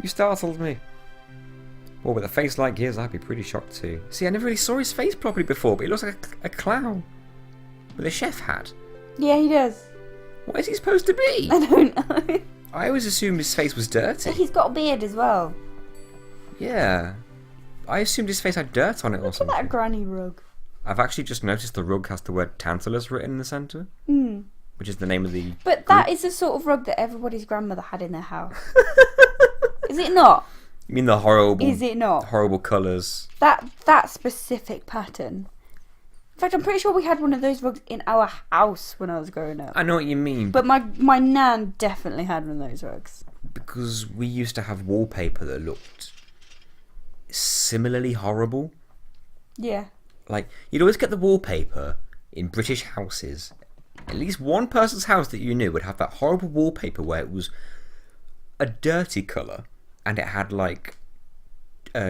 You startled me. Well, with a face like his, I'd be pretty shocked too. See, I never really saw his face properly before, but he looks like a clown. With a chef hat. Yeah, he does. What is he supposed to be? I don't know. I always assumed his face was dirty. He's got a beard as well. Yeah. I assumed his face had dirt on it or Look at something. that granny rug. I've actually just noticed the rug has the word Tantalus written in the centre. Which is the name of the But group. that is the sort of rug that everybody's grandmother had in their house. Is it not? You mean the horrible... Is it not? Horrible colours. That specific pattern. In fact, I'm pretty sure we had one of those rugs in our house when I was growing up. I know what you mean. But my nan definitely had one of those rugs. Because we used to have wallpaper that looked similarly horrible. Yeah. Like, you'd always get the wallpaper in British houses. At least one person's house that you knew would have that horrible wallpaper where it was a dirty colour and it had like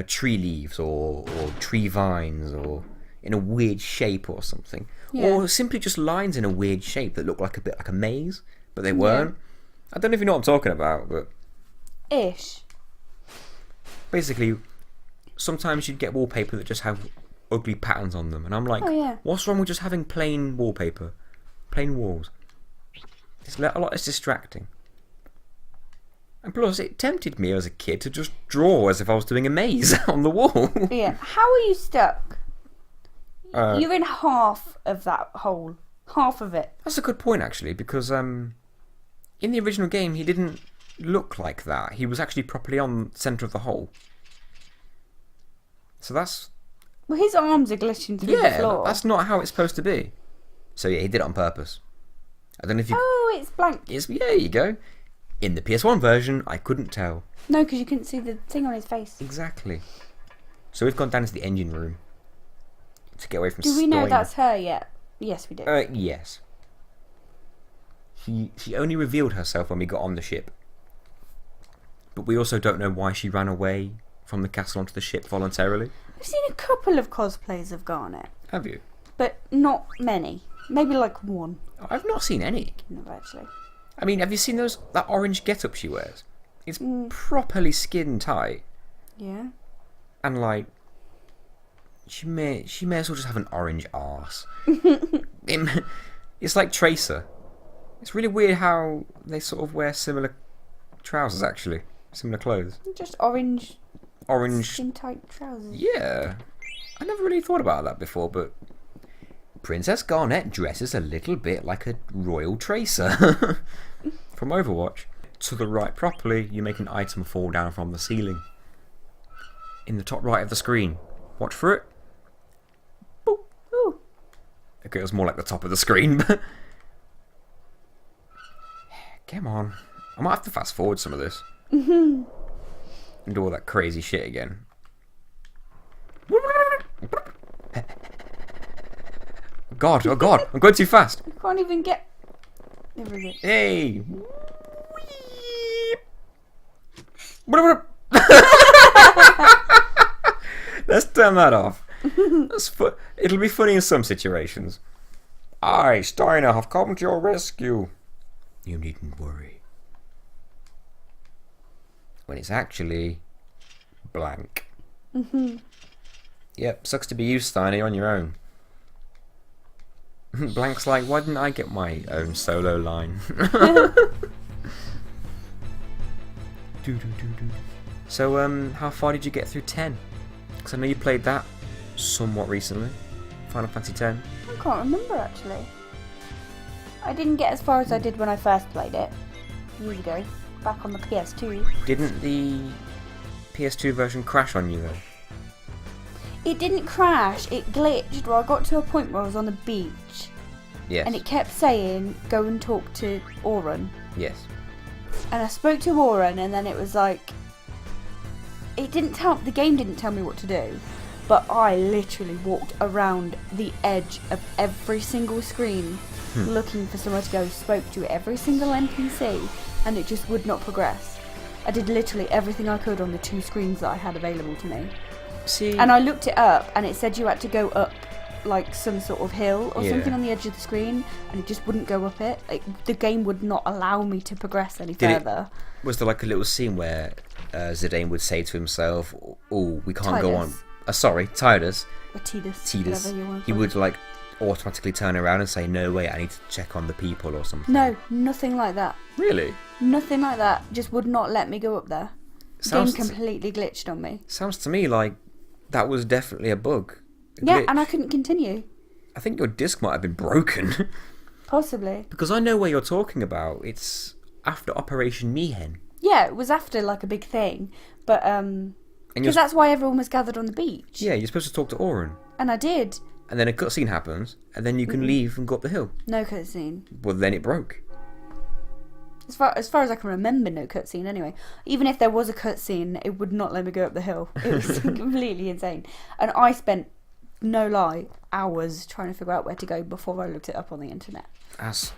tree leaves or tree vines or in a weird shape or something. Yeah. Or simply just lines in a weird shape that looked like a bit like a maze, but they weren't. I don't know if you know what I'm talking about, but... Ish. Basically, sometimes you'd get wallpaper that just have ugly patterns on them, and I'm like, Oh, yeah. what's wrong with just having plain wallpaper? Plain walls. It's a lot less distracting. And plus, it tempted me as a kid to just draw as if I was doing a maze on the wall. Yeah. How are you stuck? You're in half of that hole. Half of it. That's a good point, actually, because in the original game, he didn't look like that. He was actually properly on the centre of the hole. So that's... Well, his arms are glitching through the Yeah, floor. that's not how it's supposed to be. So yeah, he did it on purpose. I don't know if you... Oh, it's blank. Yeah, there you go. In the PS1 version, I couldn't tell. No, because you couldn't see the thing on his face. Exactly. So we've gone down to the engine room to get away from Do we know Stein. that's her yet? Yes, we do. Yes. She only revealed herself when we got on the ship. But we also don't know why she ran away from the castle onto the ship voluntarily. I've seen a couple of cosplays of Garnet, Have you? but not many. Maybe like one. I've not seen any. No, actually. I mean, have you seen that orange get-up she wears? It's properly skin tight. Yeah. And like, she may as well just have an orange arse. It's like Tracer. It's really weird how they sort of wear similar trousers, actually. Similar clothes. Just orange skin tight trousers. Yeah. I never really thought about that before, but Princess Garnet dresses a little bit like a royal tracer from Overwatch. To the right properly, you make an item fall down from the ceiling. In the top right of the screen. Watch for it. Boop. Ooh. Okay, it was more like the top of the screen, but... Come on. I might have to fast forward some of this. And do all that crazy shit again. God, oh God, I'm going too fast. I can't even get... There we go. Hey. Let's turn that off. It'll be funny in some situations. Aye, Steiner, have come to your rescue. You needn't worry. When it's actually blank. Yep, sucks to be you, Steiner, on your own. Blank's like, why didn't I get my own solo line? So, how far did you get through 10? Because I know you played that somewhat recently. Final Fantasy X. I can't remember, actually. I didn't get as far as I did when I first played it. Years ago. Back on the PS2. Didn't the PS2 version crash on you, though? It didn't crash, it glitched where I got to a point where I was on the beach. Yes. And it kept saying, go and talk to Auron. Yes. And I spoke to Auron, and then it was like... The game didn't tell me what to do. But I literally walked around the edge of every single screen looking for somewhere to go, spoke to every single NPC, and it just would not progress. I did literally everything I could on the 2 screens that I had available to me. See... And I looked it up, and it said you had to go up like some sort of hill or Yeah. something on the edge of the screen, and it just wouldn't go up it. Like, the game would not allow me to progress any Did it- further. Was there like a little scene where Zidane would say to himself, "Oh, we can't go on." Titus. Sorry, Titus. Or Tidus. Tidus. Whatever you want to He call would like automatically turn around and say, "No, wait, I need to check on the people or something." No, nothing like that. Really? Nothing like that. Just would not let me go up there. Sounds Game completely glitched on me. Sounds to me like that was definitely a bug. Yeah, glitch. and I couldn't continue. I think your disc might have been broken. Possibly. Because I know where you're talking about. It's after Operation Mihen. Yeah, it was after like a big thing, but And because that's why everyone was gathered on the beach. Yeah, you're supposed to talk to Oren. And I did. And then a cutscene happens, and then you can leave and go up the hill. No cutscene. Well, then it broke. As far as I can remember, no cutscene anyway. Even if there was a cutscene, it would not let me go up the hill. It was completely insane. And I spent, no lie, hours trying to figure out where to go before I looked it up on the internet. That's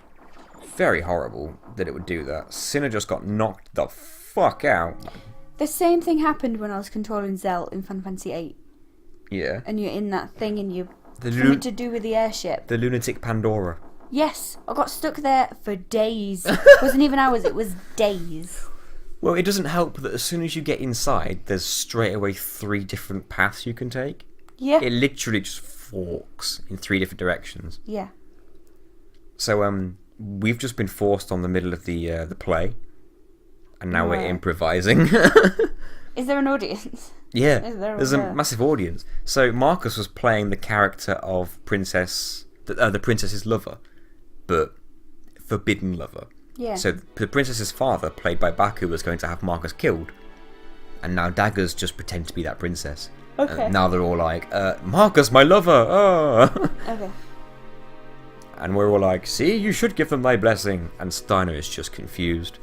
very horrible that it would do that. Sinner just got knocked the fuck out. The same thing happened when I was controlling Zell in Final Fantasy VIII. Yeah. And you're in that thing and you... The something to do with the airship. The lunatic Pandora. Yes, I got stuck there for days. It wasn't even hours, it was days. Well, it doesn't help that as soon as you get inside, there's straight away 3 different paths you can take. Yeah. It literally just forks in 3 different directions. Yeah. So, we've just been forced on the middle of the play, and now we're Right. improvising. Is there an audience? Yeah, There's a massive audience. So Marcus was playing the character of the princess's lover, but forbidden lover. Yeah. So the princess's father, played by Baku, was going to have Marcus killed, and now Dagger's just pretend to be that princess. Okay. Now they're all like, Marcus, my lover! Oh! Okay. And we're all like, see, you should give them thy blessing. And Steiner is just confused.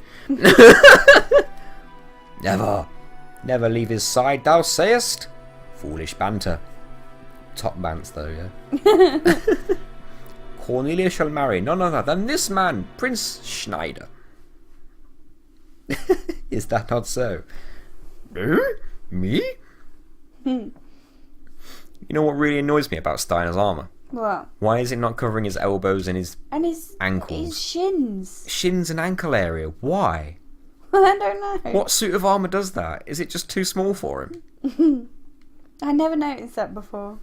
Never leave his side, thou sayest? Foolish banter. Top bants, though, yeah. Cornelia shall marry none other than this man, Prince Schneider. Is that not so? Me? You know what really annoys me about Steiner's armour? What? Why is it not covering his elbows and his ankles? His shins. Shins and ankle area? Why? I don't know. What suit of armour does that? Is it just too small for him? I never noticed that before,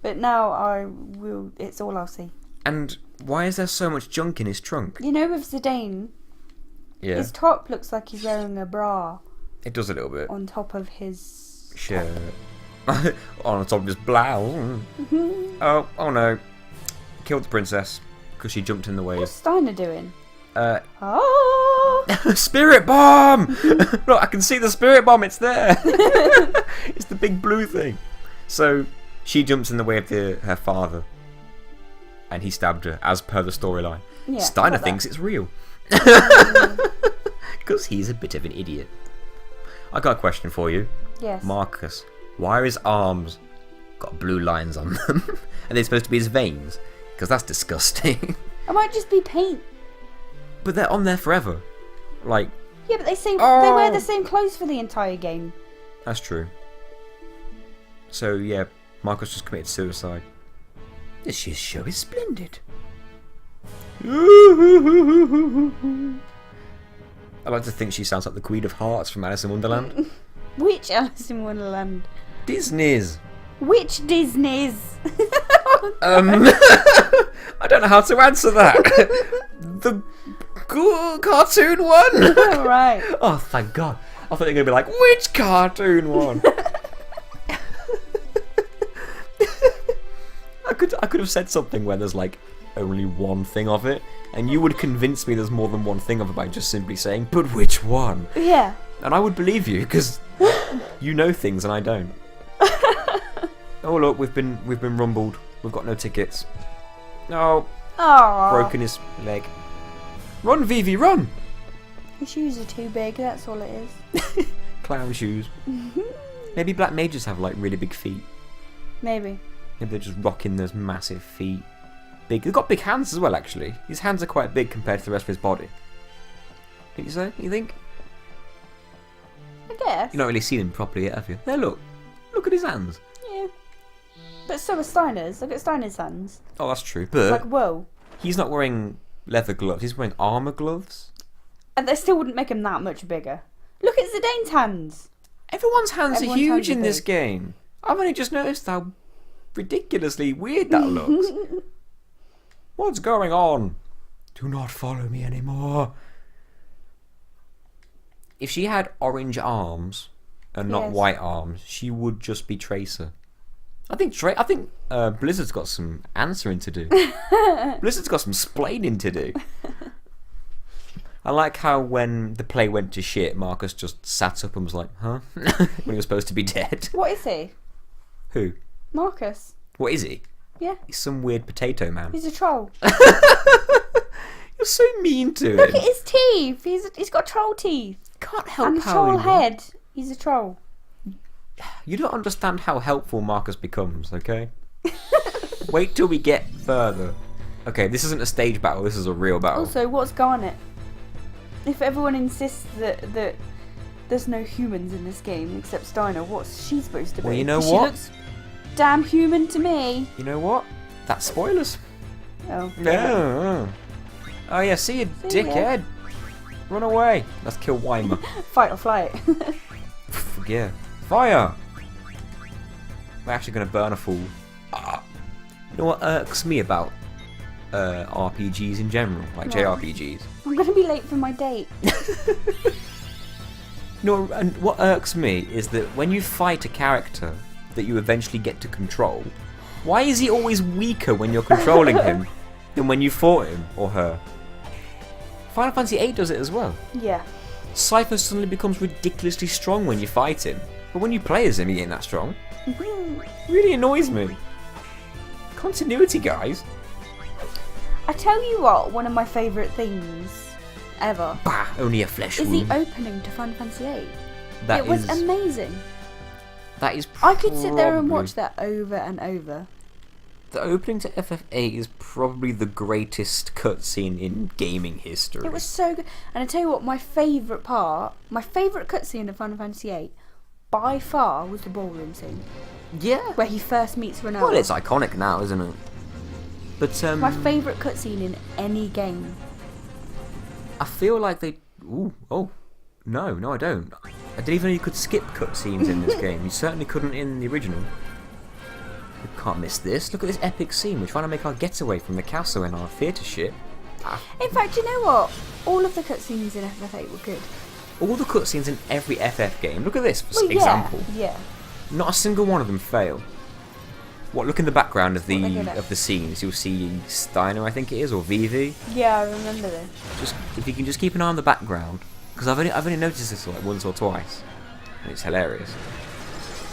but now I will. It's all I'll see. And why is there so much junk in his trunk? You know, with Zidane, Yeah, his top looks like he's wearing a bra it does a little bit. on top of his Shirt. On top of his blouse. Oh no. Killed the princess because she jumped in the What's waves. Steiner doing? Oh! Oh! Spirit bomb! Look, I can see the spirit bomb, it's there! It's the big blue thing. So, she jumps in the way of her father. And he stabbed her, as per the storyline. Yeah, Steiner got that. thinks it's real. Because he's a bit of an idiot. I got a question for you. Yes. Marcus, why are his arms got blue lines on them? Are they supposed to be his veins? Because that's disgusting. It might just be paint. But they're on there forever. Like, Yeah, but they say they Oh. wear the same clothes for the entire game. that's true. So, yeah, Marcus just committed suicide. This year's show is splendid. I like to think she sounds like the Queen of Hearts from Alice in Wonderland. Which Alice in Wonderland? Disney's. Which Disney's? I don't know how to answer that. The cartoon one. Right. Oh, thank God. I thought you were going to be like, which cartoon one? I could have said something where there's like only one thing of it, and you would convince me there's more than one thing of it by just simply saying, but which one? Yeah. And I would believe you, because you know things and I don't. Oh look, we've been rumbled. We've got no tickets. No, Oh. broken his leg. Run, Vivi, run! His shoes are too big, that's all it is. Clown shoes. Maybe black mages have like really big feet. Maybe. Maybe they're just rocking those massive feet. Big. They've got big hands as well, actually. His hands are quite big compared to the rest of his body. Think you so? You think? I guess. You've not really seen him properly yet, have you? There, look. Look at his hands. Yeah. But so are Steiner's. Look at Steiner's hands. Oh, that's true. But Like, whoa. he's not wearing leather gloves. He's wearing armour gloves. And they still wouldn't make him that much bigger. Look at Zidane's hands. Everyone's hands are Everyone's huge hands are in this big. game. I've only just noticed how ridiculously weird that looks. What's going on? Do not follow me anymore. If she had orange arms and not Yes. white arms, she would just be Tracer. I think Blizzard's got some answering to do. Blizzard's got some splaining to do. I like how when the play went to shit, Marcus just sat up and was like, huh? When he was supposed to be dead. What is he? Who? Marcus. What is he? Yeah. He's some weird potato man. He's a troll. You're so mean to Look him. at his teeth. He's got troll teeth. Can't help And a how troll he head. He's a troll. You don't understand how helpful Marcus becomes, okay? Wait till we get further. Okay, this isn't a stage battle, this is a real battle. Also, what's Garnet? If everyone insists that there's no humans in this game except Steiner, what's she supposed to be? Well, you know She what? looks damn human to me. You know what? That's spoilers. Oh. Yeah. Oh yeah, see you, See ya. dickhead. Run away. Let's kill Weimer. Fight or flight. Yeah. Fire! We're actually going to burn a fool. Ah. You know what irks me about RPGs in general, like What? JRPGs? I'm gonna be late for my date. No, and what irks me is that when you fight a character that you eventually get to control, why is he always weaker when you're controlling him than when you fought him or her? Final Fantasy VIII does it as well. Yeah. Cypher suddenly becomes ridiculously strong when you fight him, but when you play as him, he ain't that strong. Really annoys me. Continuity, guys. I tell you what, one of my favourite things ever Bah, only a flesh is wound. the opening to Final Fantasy VIII. That It was is- amazing. That is. I could sit there and probably- watch that over and over. The opening to FF8 is probably the greatest cutscene in gaming history. It was so good. And I tell you what, my favourite cutscene of Final Fantasy VIII, by far, was the ballroom scene. Yeah. Where he first meets Renata. Well, it's iconic now, isn't it? But my favourite cutscene in any game. I feel like they. Ooh, oh, no, I don't. I didn't even know you could skip cutscenes in this game. You certainly couldn't in the original. We can't miss this. Look at this epic scene. We're trying to make our getaway from the castle in our theatre ship. In fact, you know what? All of the cutscenes in FF8 were good. All the cutscenes in every FF game. Look at this for Well, example. Yeah. Not a single one of them fail. What? Look in the background of What they good the at? scenes. You'll see Steiner, I think it is, or Vivi. Yeah, I remember this. Just if you can just keep an eye on the background, because I've only noticed this like once or twice, and it's hilarious.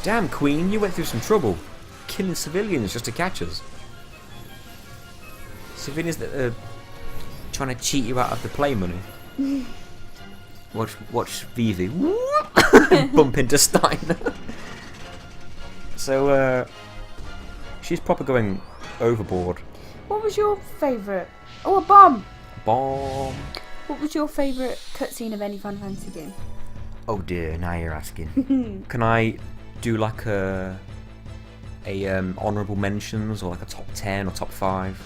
Damn, Queen, you went through some trouble, killing civilians just to catch us. Civilians that are trying to cheat you out of the play money. Watch Vivi bump into Steiner. So she's proper going overboard. What was your favourite? Oh, a bomb! Bomb. What was your favourite cutscene of any Final Fantasy game? Oh dear, now you're asking. Can I do like a honourable mentions or like a top 10 or top 5?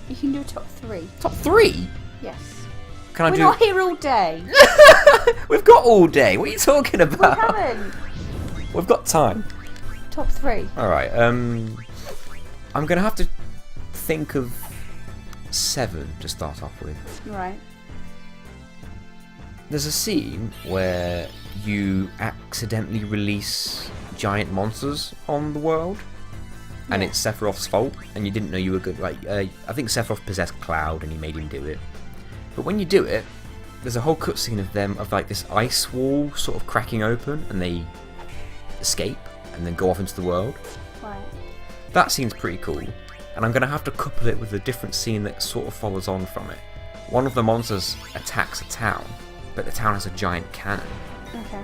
You can do a top 3. Top 3? Yes. Can I We're do? not here all day. We've got all day. What are you talking We about? haven't. We've got time. Top 3. All right. I'm gonna have to think of 7 to start off with. Right. There's a scene where you accidentally release giant monsters on the world, and Yeah. it's Sephiroth's fault, and you didn't know you were good. Like, I think Sephiroth possessed Cloud, and he made him do it. But when you do it, there's a whole cutscene of like this ice wall sort of cracking open, and they escape and then go off into the world. Right. That scene's pretty cool, and I'm gonna have to couple it with a different scene that sort of follows on from it. One of the monsters attacks a town, but the town has a giant cannon, Okay.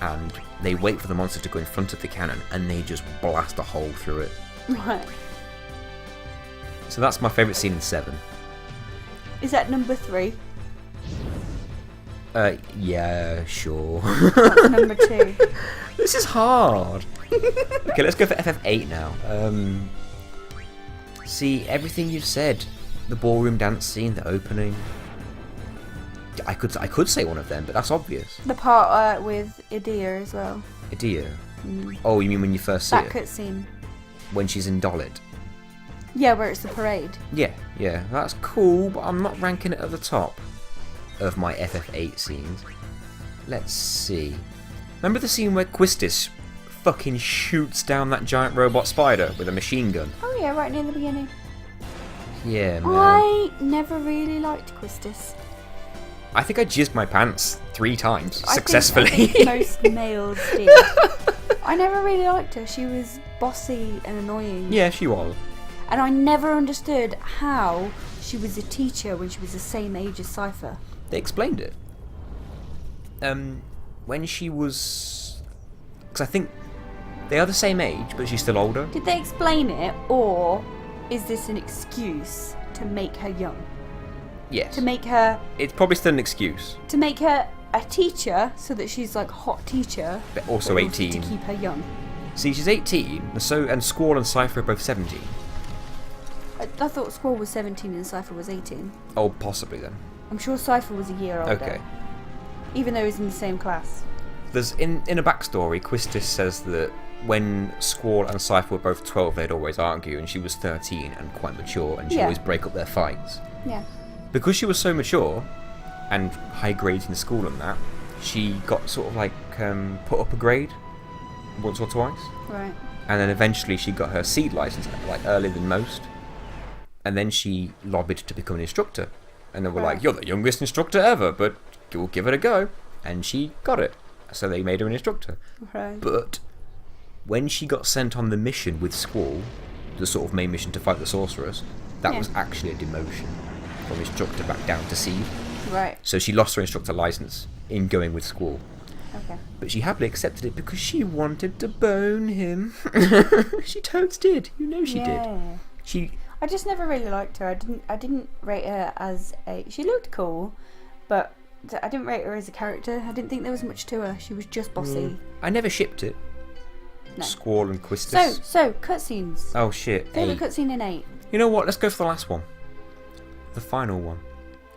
and they wait for the monster to go in front of the cannon, and they just blast a hole through it. Right. So that's my favourite scene in 7. Is that number 3? Yeah, sure. That's number 2. This is hard. Okay, let's go for FF8 now. See, everything you've said, the ballroom dance scene, the opening. I could say one of them, but that's obvious. The part with Idia as well. Do you? Oh, you mean when you first see That it? cutscene. When she's in Dollet? Yeah, where it's the parade. Yeah, that's cool, but I'm not ranking it at the top of my FF8 scenes. Let's see. Remember the scene where Quistis fucking shoots down that giant robot spider with a machine gun? Oh yeah, right near the beginning. Yeah, man. I never really liked Quistis. I think I jizzed my pants 3 times I successfully. think most males did. I never really liked her. She was bossy and annoying. Yeah, she was. And I never understood how she was a teacher when she was the same age as Cypher. They explained it. When she was... Because I think they are the same age, but she's still older. Did they explain it, or is this an excuse to make her young? Yes. To make her... It's probably still an excuse. To make her a teacher, so that she's like hot teacher. But also 18. To keep her young. See, she's 18, and Squall and Cypher are both 17. I thought Squall was 17 and Cypher was 18. Oh, possibly then. I'm sure Cypher was a year older. Okay. Even though he's in the same class. There's in a backstory, Quistis says that when Squall and Cypher were both 12, they'd always argue, and she was 13 and quite mature, and she'd always break up their fights. Yeah. Because she was so mature and high grades in school and that, she got sort of like put up a grade once or twice. Right. And then eventually she got her seed license like earlier than most. And then she lobbied to become an instructor. And they were like, you're the youngest instructor ever, but we'll give it a go. And she got it. So they made her an instructor. Right. But when she got sent on the mission with Squall, the sort of main mission to fight the sorceress, that was actually a demotion from instructor back down to seed. Right. So she lost her instructor license in going with Squall. Okay. But she happily accepted it because she wanted to bone him. She totes did. You know she did. I just never really liked her. I didn't rate her as a... She looked cool, but I didn't rate her as a character. I didn't think there was much to her. She was just bossy. I never shipped it. No. Squall and Quistis. So cutscenes. Oh shit. Favourite cutscene in 8. You know what? Let's go for the last one. The final one.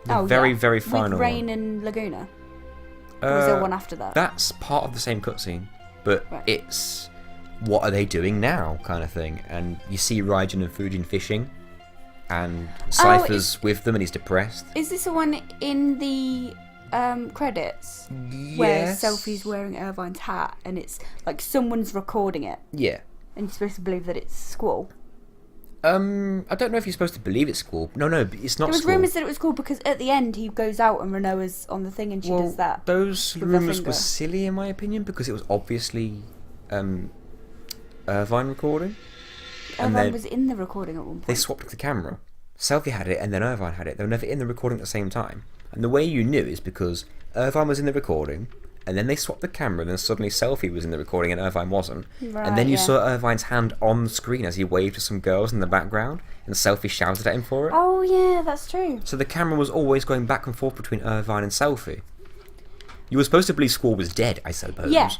The very final With Rain one. and Laguna. Or is there one after that? That's part of the same cutscene, but it's what are they doing now kind of thing. And you see Raijin and Fujin fishing, and Cypher's with them and he's depressed. Is this the one in the credits? Yes. Where Selphie's wearing Irvine's hat and it's like someone's recording it. Yeah. And you're supposed to believe that it's Squall. I don't know if you're supposed to believe it's Squall. No, it's not Squall. There was rumours that it was Squall because at the end he goes out and Renoa's on the thing and she does that. Those rumours were silly in my opinion because it was obviously Irvine recording. Irvine was in the recording at one point. They swapped the camera. Selphie had it and then Irvine had it. They were never in the recording at the same time. And the way you knew is because Irvine was in the recording and then they swapped the camera and then suddenly Selphie was in the recording and Irvine wasn't. Right, and then you saw Irvine's hand on the screen as he waved to some girls in the background and Selphie shouted at him for it. Oh yeah, that's true. So the camera was always going back and forth between Irvine and Selphie. You were supposed to believe Squall was dead, I suppose. Yes,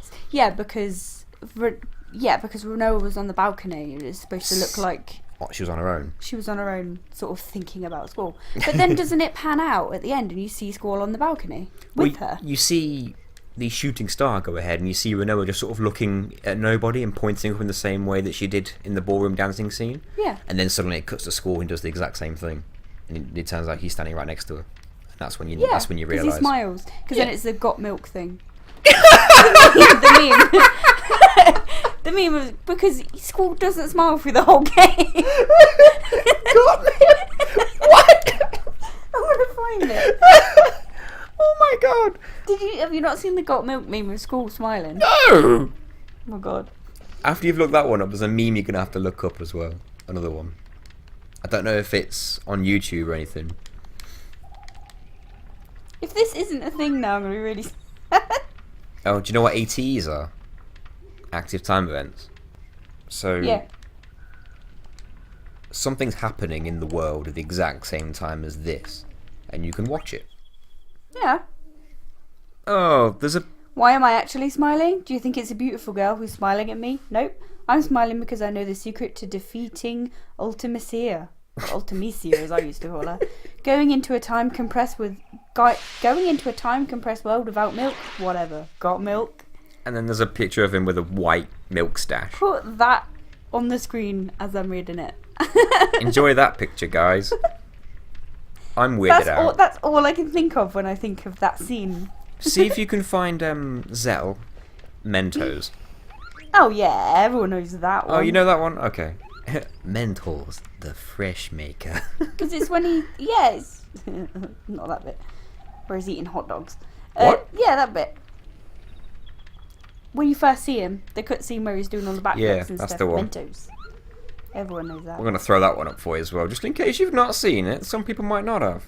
because Renoa was on the balcony. It was supposed to look like... What, she was on her own? She was on her own, sort of thinking about Squall. But then doesn't it pan out at the end and you see Squall on the balcony with her? You see the shooting star go ahead and you see Renoa just sort of looking at nobody and pointing up in the same way that she did in the ballroom dancing scene. Yeah. And then suddenly it cuts to Squall and does the exact same thing. And it turns out he's standing right next to her. And that's when you realise. Because he smiles. Because then it's the got milk thing. the meme. The meme was because Squall doesn't smile through the whole game. Got milk? What? I want to find it. Oh my god. Have you not seen the got milk meme with Squall smiling? No! Oh my god. After you've looked that one up, there's a meme you're going to have to look up as well. Another one. I don't know if it's on YouTube or anything. If this isn't a thing now, I'm going to be really Oh, do you know what ATEs are? Active time events. So something's happening in the world at the exact same time as this, and you can watch it. Yeah. Oh, there's a... Why am I actually smiling? Do you think it's a beautiful girl who's smiling at me? Nope. I'm smiling because I know the secret to defeating Ultimisia. Ultimisia, as I used to call her. Going into a time compressed world without milk. Whatever. Got milk. And then there's a picture of him with a white milk stash. Put that on the screen as I'm reading it. Enjoy that picture, guys. I'm weirded out. That's all I can think of when I think of that scene. See if you can find Zell Mentos. Oh yeah, everyone knows that one. Oh, you know that one? Okay. Mentos, the fresh maker. Because it's when he... Yeah, it's... not that bit. Where he's eating hot dogs. What? Yeah, that bit. When you first see him, the cutscene where he's doing all the backflips Yeah, and that's stuff. the one. Mentos. Everyone knows that. We're going to throw that one up for you as well, just in case you've not seen it. Some people might not have.